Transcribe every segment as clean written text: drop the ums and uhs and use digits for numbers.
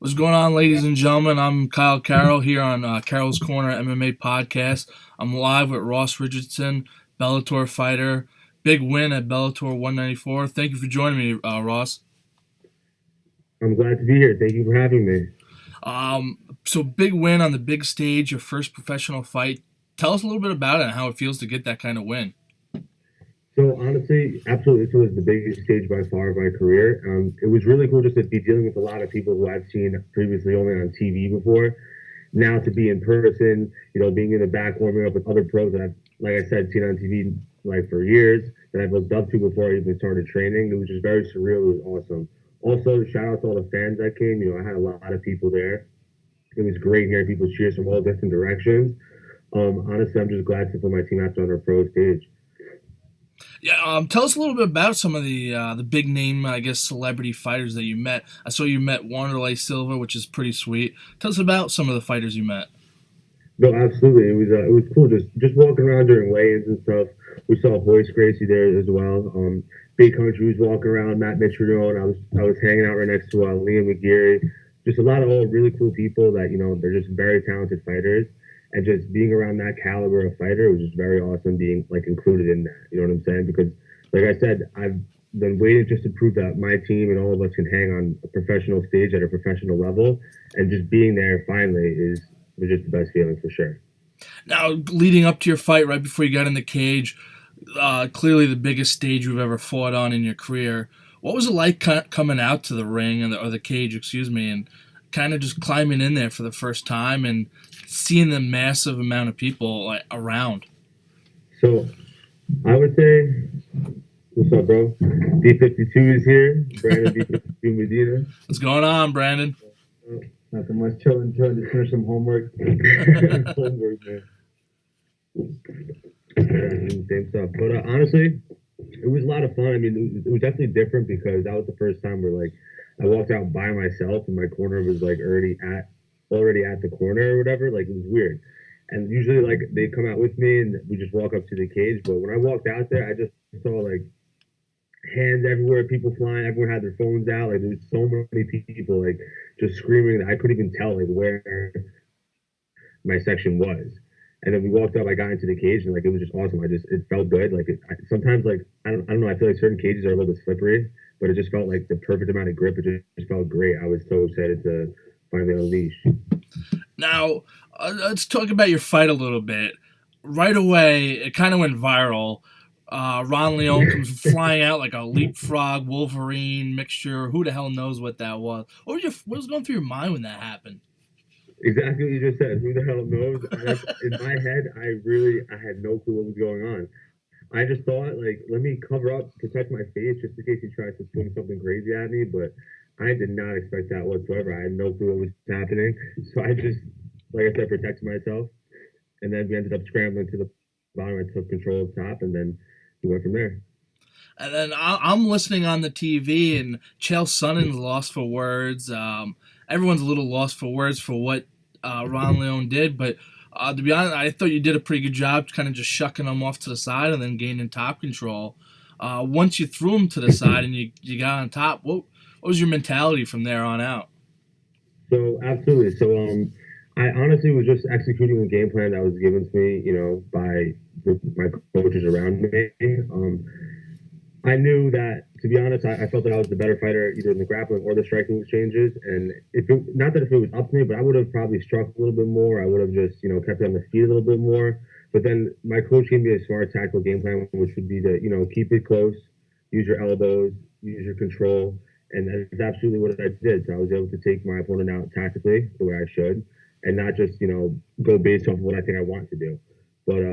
What's going on, ladies and gentlemen? I'm Kyle Carroll here on Carroll's Corner MMA podcast. I'm live with Ross Richardson, Bellator fighter. Big win at Bellator 194. Thank you for joining me, Ross. I'm glad to be here. Thank you for having me. So big win on the big stage, your first professional fight. Tell us a little bit about it and how it feels to get that kind of win. So honestly, absolutely, this was the biggest stage by far of my career. It was really cool just to be dealing with a lot of people who I've seen previously only on TV before. Now to be in person, being in the back warming up with other pros that I've, like I said, seen on TV like for years that I've looked up to before I even started training. It was just very surreal. It was awesome. Also, shout out to all the fans that came. I had a lot of people there. It was great hearing people cheers from all different directions. Honestly, I'm just glad to put my team out there on a pro stage. Yeah, tell us a little bit about some of the big name, I guess, celebrity fighters that you met. I saw you met Wanderlei Silva, which is pretty sweet. Tell us about some of the fighters you met. No, absolutely. It was cool just walking around during weigh-ins and stuff. We saw Hoist Gracie there as well. Big Country was walking around, Matt Mitrione. I was hanging out right next to Liam McGeary. Just a lot of all really cool people that they're just very talented fighters, and just being around that caliber of fighter was just very awesome. Being like included in that, you know what I'm saying? Because like I said, I've been waiting just to prove that my team and all of us can hang on a professional stage at a professional level, and just being there finally was just the best feeling for sure. Now, leading up to your fight, right before you got in the cage, clearly the biggest stage you've ever fought on in your career. What was it like coming out to the ring or the cage, excuse me, and kind of just climbing in there for the first time and seeing the massive amount of people like around? So I would say, what's up, bro? B52 is here. Brandon B52 Medina. What's going on, Brandon? Nothing much, chilling, just finish some homework. Homework, man. Same stuff. But honestly, it was a lot of fun. I mean, it was definitely different because that was the first time where like I walked out by myself and my corner was like already at the corner or whatever. Like it was weird. And usually like they come out with me and we just walk up to the cage. But when I walked out there, I just saw like hands everywhere, people flying, everyone had their phones out. Like there was so many people like just screaming that I couldn't even tell like where my section was. And then we walked up, I got into the cage and like it was just awesome. It felt good. Like sometimes like I don't know, I feel like certain cages are a little bit slippery, but it just felt like the perfect amount of grip. It just felt great. I was so excited to finally unleash. Now, let's talk about your fight a little bit. Right away, it kind of went viral. Ron Leone comes flying out like a leapfrog Wolverine mixture. Who the hell knows what that was? What was going through your mind when that happened? Exactly what you just said. Who the hell knows? In my head, I had no clue what was going on. I just thought like, let me cover up, protect my face just in case he tries to swing something crazy at me. But I did not expect that whatsoever. I had no clue what was happening. So I just, like I said, protected myself. And then we ended up scrambling to the bottom. I took control of top, and then we went from there. And then I'm listening on the TV, and Chael Sonnen's lost for words. Everyone's a little lost for words for what Ron Leone did, but to be honest, I thought you did a pretty good job kind of just shucking them off to the side and then gaining top control. Once you threw them to the side and you got on top, what was your mentality from there on out? So absolutely. So I honestly was just executing the game plan that was given to me, by my coaches around me. I knew that, to be honest, I felt that I was the better fighter either in the grappling or the striking exchanges. And not that if it was up to me, but I would have probably struck a little bit more. I would have just, kept it on the feet a little bit more. But then my coach gave me a smart tactical game plan, which would be to, keep it close, use your elbows, use your control. And that's absolutely what I did. So I was able to take my opponent out tactically the way I should and not just, go based off of what I think I want to do. But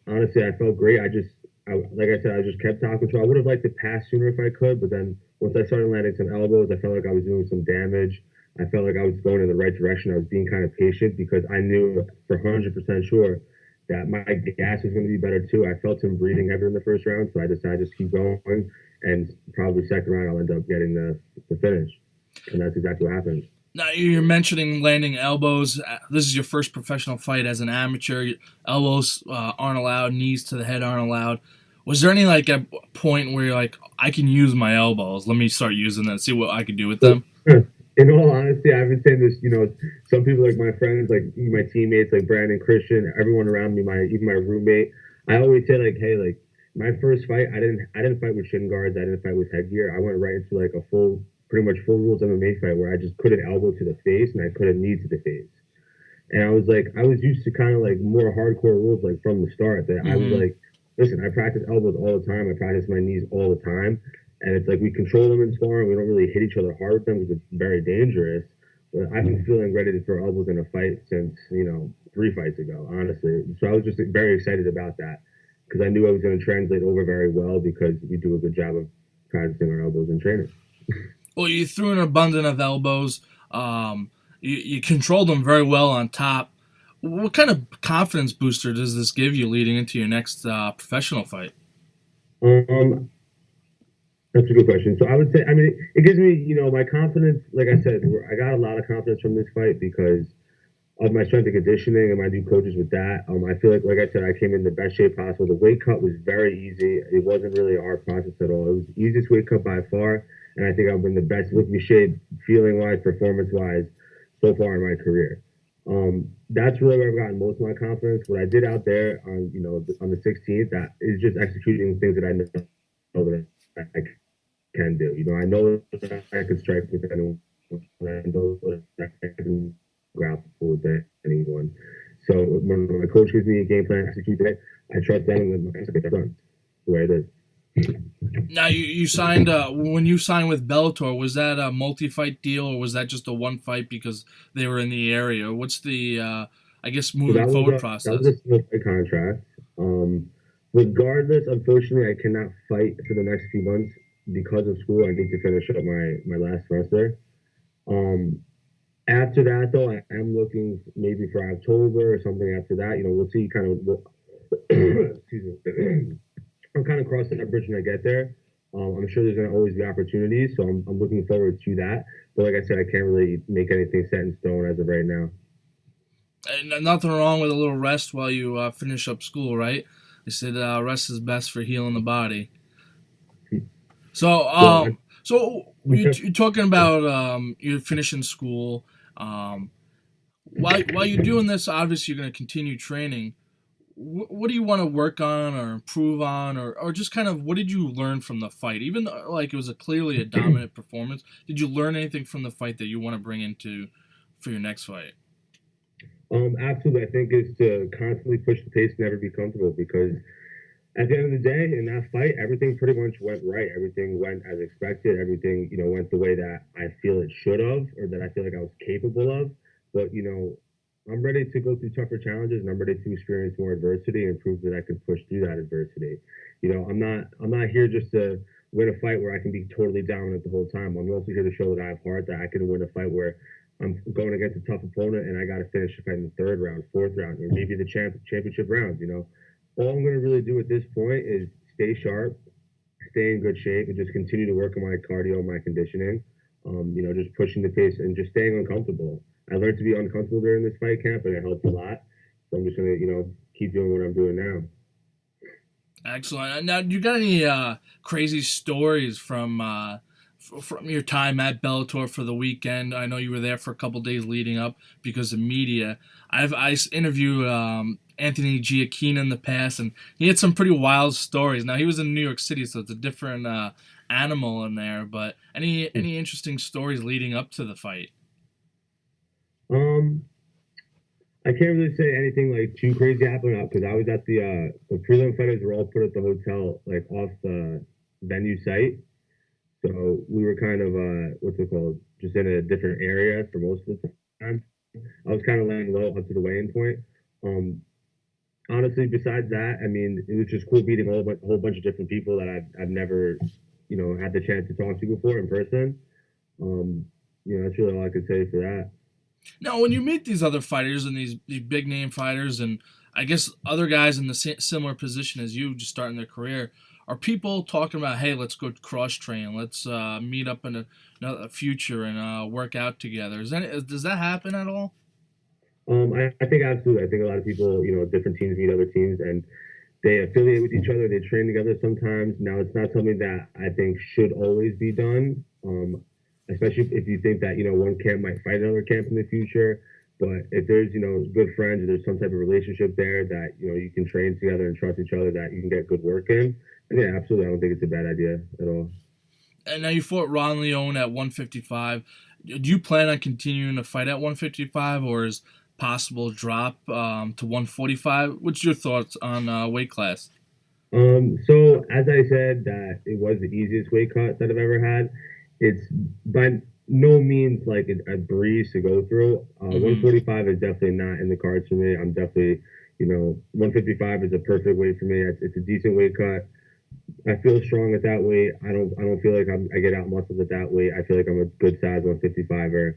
honestly, I felt great. Like I said, I just kept top control. I would have liked to pass sooner if I could, but then once I started landing some elbows, I felt like I was doing some damage. I felt like I was going in the right direction. I was being kind of patient because I knew for 100% sure that my gas was going to be better too. I felt him breathing heavier in the first round, so I decided to just keep going. And probably second round, I'll end up getting the finish. And that's exactly what happened. Now, you're mentioning landing elbows. This is your first professional fight as an amateur. Elbows aren't allowed. Knees to the head aren't allowed. Was there any like a point where you're like, I can use my elbows. Let me start using them. See what I can do with them. in all honesty, I've been saying this. Some people like my friends, like my teammates, like Brandon, Christian, everyone around me, even my roommate. I always say like, hey, like my first fight, I didn't fight with shin guards. I didn't fight with headgear. I went right into like a pretty much full rules MMA fight where I just put an elbow to the face and I put a knee to the face. And I was like, I was used to kind of like more hardcore rules like from the start. That I was Mm-hmm. like, listen, I practice elbows all the time. I practice my knees all the time. And it's like we control them in sparring. We don't really hit each other hard with them because it's very dangerous. But I've been feeling ready to throw elbows in a fight since, 3 fights ago, honestly. So I was just very excited about that because I knew I was going to translate over very well because we do a good job of practicing our elbows in training. Well, you threw an abundance of elbows. You controlled them very well on top. What kind of confidence booster does this give you leading into your next professional fight? Um, That's a good question. So I would say, I mean, it gives me, my confidence. Like I said, I got a lot of confidence from this fight because of my strength and conditioning and my new coaches with that. I feel like I said, I came in the best shape possible. The weight cut was very easy. It wasn't really a hard process at all. It was the easiest weight cut by far, and I think I've been the best looking shape, feeling wise, performance wise, so far in my career. That's really where I've gotten most of my confidence. What I did out there on the 16th, that is just executing things that I know that I can do. I know that I can strike with anyone. I know that I can grapple with anyone. So when my coach gives me a game plan, I execute it. I trust them and I get that done the way it is. Now you signed when you signed with Bellator. Was that a multi-fight deal or was that just a one fight because they were in the area? What's the I guess So moving forward that was process? a single fight contract. Regardless, unfortunately, I cannot fight for the next few months because of school. I need to finish up my last semester. Um, After that, though, I am looking maybe for October or something after that. We'll see kind of excuse me. I'm kind of crossing that bridge when I get there. I'm sure there's going to always be opportunities, so I'm looking forward to that. But like I said, I can't really make anything set in stone as of right now. And nothing wrong with a little rest while you finish up school, right? They said rest is best for healing the body. So, Well, you're talking about you're finishing school. Um, while you're doing this, obviously you're going to continue training. What do you want to work on or improve on, or just kind of what did you learn from the fight? Even though like it was clearly a dominant performance, did you learn anything from the fight that you want to bring into for your next fight? absolutely, I think is to constantly push the pace, never be comfortable, because at the end of the day, in that fight, everything pretty much went right. Everything went as expected. Everything, went the way that I feel it should have, or that I feel like I was capable of. But I'm ready to go through tougher challenges, and I'm ready to experience more adversity and prove that I can push through that adversity. I'm not here just to win a fight where I can be totally dominant the whole time. I'm also here to show that I have heart, that I can win a fight where I'm going against a tough opponent and I got to finish the fight in the third round, fourth round, or maybe the championship rounds. All I'm going to really do at this point is stay sharp, stay in good shape, and just continue to work on my cardio, my conditioning. Just pushing the pace and just staying uncomfortable. I learned to be uncomfortable during this fight camp, and it helped a lot. So I'm just going to, keep doing what I'm doing now. Excellent. Now, do you got any crazy stories from your time at Bellator for the weekend? I know you were there for a couple days leading up because of media. I interviewed Anthony Giacchino in the past, and he had some pretty wild stories. Now he was in New York City, so it's a different animal in there. But any interesting stories leading up to the fight? Um, I can't really say anything like too crazy happened because I was at the prelim fighters were all put at the hotel like off the venue site. So we were kind of what's it called? Just in a different area for most of the time. I was kind of laying low up to the weigh-in point. Um, Honestly, besides that, I mean, it was just cool meeting a whole bunch of different people that I've never, had the chance to talk to before in person. Um, that's really all I could say for that. Now, when you meet these other fighters and these big name fighters, and I guess other guys in the similar position as you, just starting their career, are people talking about, hey, let's go cross train, let's meet up in a future and work out together? Does that happen at all? I think absolutely. I think a lot of people, different teams meet other teams and they affiliate with each other. They train together sometimes. Now, it's not something that I think should always be done. especially if you think that one camp might fight another camp in the future. But if there's good friends or there's some type of relationship there that you can train together and trust each other, that you can get good work in, then yeah, absolutely, I don't think it's a bad idea at all. And now you fought Ron Leone at 155. Do you plan on continuing to fight at 155, or is possible drop to 145? What's your thoughts on weight class? So as I said, that it was the easiest weight cut that I've ever had. It's by no means like a breeze to go through. 145 is definitely not in the cards for me. I'm definitely, 155 is a perfect weight for me. It's a decent weight cut. I feel strong at that weight. I don't feel like I get out muscled at that weight. I feel like I'm a good size 155er.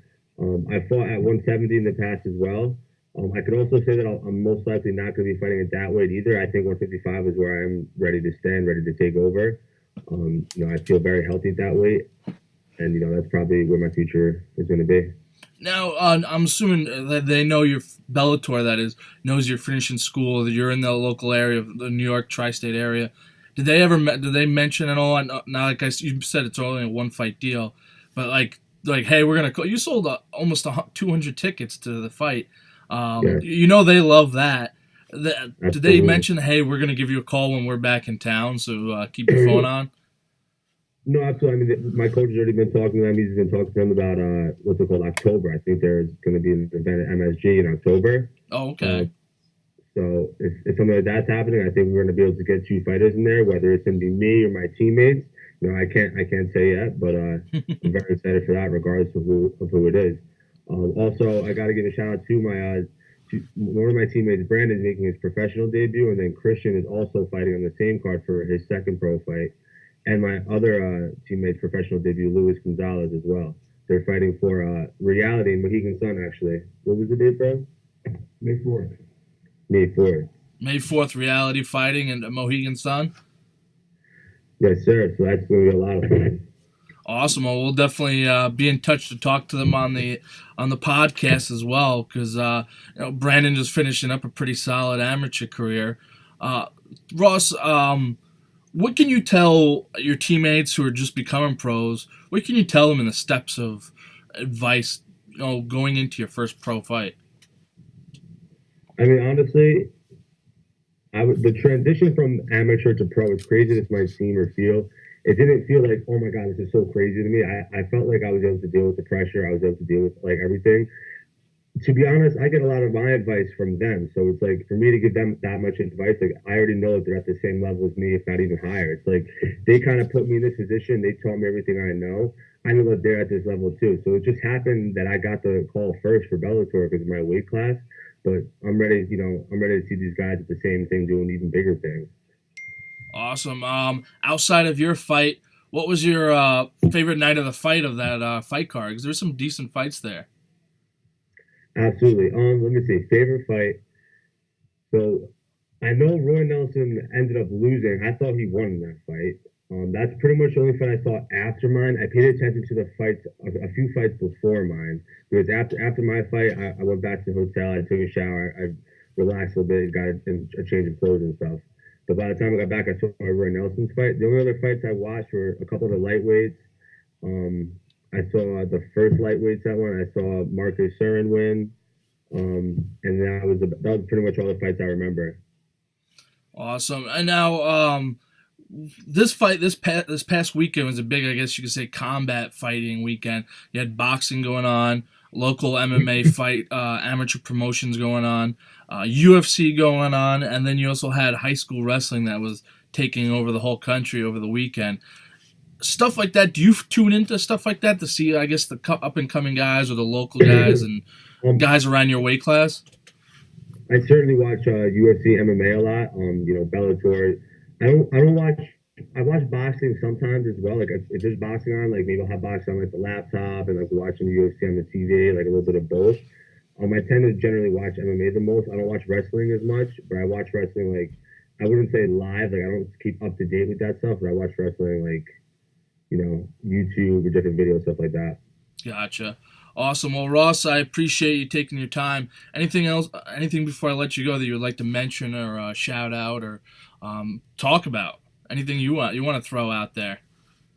I fought at 170 in the past as well. I could also say that I'm most likely not going to be fighting at that weight either. I think 155 is where I'm ready to stand, ready to take over. I feel very healthy at that weight, and that's probably where my future is going to be. Now, I'm assuming that they know your Bellator, that is, knows you're finishing school, that you're in the local area of the New York tri-state area. Did they mention at all? Now, like you said, it's only a one fight deal, but like, hey, we're gonna. You sold almost 200 tickets to the fight. Yeah, They love that. Did they absolutely. mention, hey, we're gonna give you a call when we're back in town, so keep your phone on? No, absolutely. I mean, my coach has already been talking to them. He's been talking to them about what's it called, October. I think there's going to be an event at MSG in October. Oh, Uh, okay. so if something like that's happening, I think we're going to be able to get two fighters in there, whether it's going to be me or my teammates. I can't say yet, but I'm very excited for that, regardless of who it is. Also, I got to give a shout out to one of my teammates, Brandon, is making his professional debut, and then Christian is also fighting on the same card for his second pro fight. And my other teammate's professional debut, Luis Gonzalez, as well. They're fighting for Reality in Mohegan Sun, actually. What was the date, bro? May 4th. May 4th. May 4th, reality fighting in Mohegan Sun. Yes, sir. So that's going to be a lot of fun. Awesome. Well, we'll definitely be in touch to talk to them on the podcast as well, because Brandon just finishing up a pretty solid amateur career. Ross, what can you tell your teammates who are just becoming pros? What can you tell them in the steps of advice, going into your first pro fight? I mean, honestly, the transition from amateur to pro, as crazy as might seem or feel, it didn't feel like, oh my God, this is so crazy to me. I felt like I was able to deal with the pressure. I was able to deal with like everything. To be honest, I get a lot of my advice from them. So it's like, for me to give them that much advice, like I already know that they're at the same level as me, if not even higher. It's like they kind of put me in this position. They taught me everything I know. I know that they're at this level too. So it just happened that I got the call first for Bellator because of my weight class. But I'm ready, I'm ready to see these guys at the same thing doing even bigger things. Awesome. Outside of your fight, what was your favorite night of the fight of that fight card? Because there's some decent fights there. Absolutely. Let me see. Favorite fight. So I know Roy Nelson ended up losing. I thought he won in that fight. That's pretty much the only fight I saw after mine. I paid attention to the fights, a few fights before mine, because after my fight, I went back to the hotel. I took a shower. I relaxed a little bit, got a change of clothes and stuff. But by the time I got back, I saw Roy Nelson's fight. The only other fights I watched were a couple of the lightweights. I saw the first lightweights that one. I saw Marcus Surin win. And that was pretty much all the fights I remember. Awesome. And now, this past weekend was a big, I guess you could say, combat fighting weekend. You had boxing going on, local MMA fight, amateur promotions going on, UFC going on, and then you also had high school wrestling that was taking over the whole country over the weekend. Stuff like that. Do you tune into stuff like that to see, I guess, the up and coming guys or the local guys and guys around your weight class? I certainly watch UFC MMA a lot. Bellator. I don't watch. I watch boxing sometimes as well. Like if there's boxing on, like maybe I'll have boxing on like the laptop and like watching the UFC on the TV, like a little bit of both. I tend to generally watch MMA the most. I don't watch wrestling as much, but I watch wrestling like I wouldn't say live. Like I don't keep up to date with that stuff, but I watch wrestling like YouTube or different videos, stuff like that. Gotcha. Awesome. Well, Ross, I appreciate you taking your time. Anything else? Anything before I let you go that you would like to mention or shout out or talk about? Anything you want to throw out there?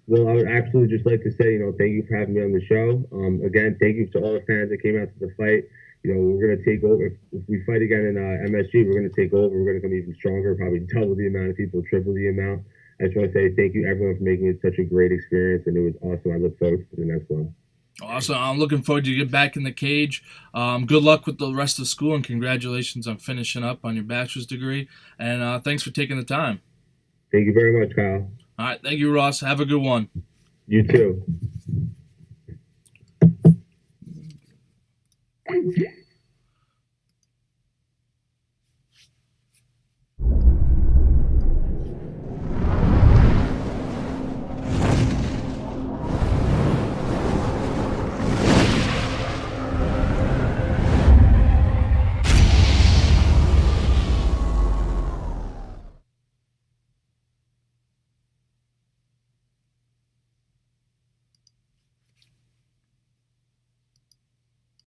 Well, I would absolutely just like to say, thank you for having me on the show. Again, thank you to all the fans that came out to the fight. We're going to take over. If we fight again in MSG, we're going to take over. We're going to come even stronger, probably double the amount of people, triple the amount. I just want to say thank you, everyone, for making it such a great experience, and it was awesome. I look forward to the next one. Awesome. I'm looking forward to get back in the cage. Good luck with the rest of school, and congratulations on finishing up on your bachelor's degree. And thanks for taking the time. Thank you very much, Kyle. All right. Thank you, Ross. Have a good one. You too.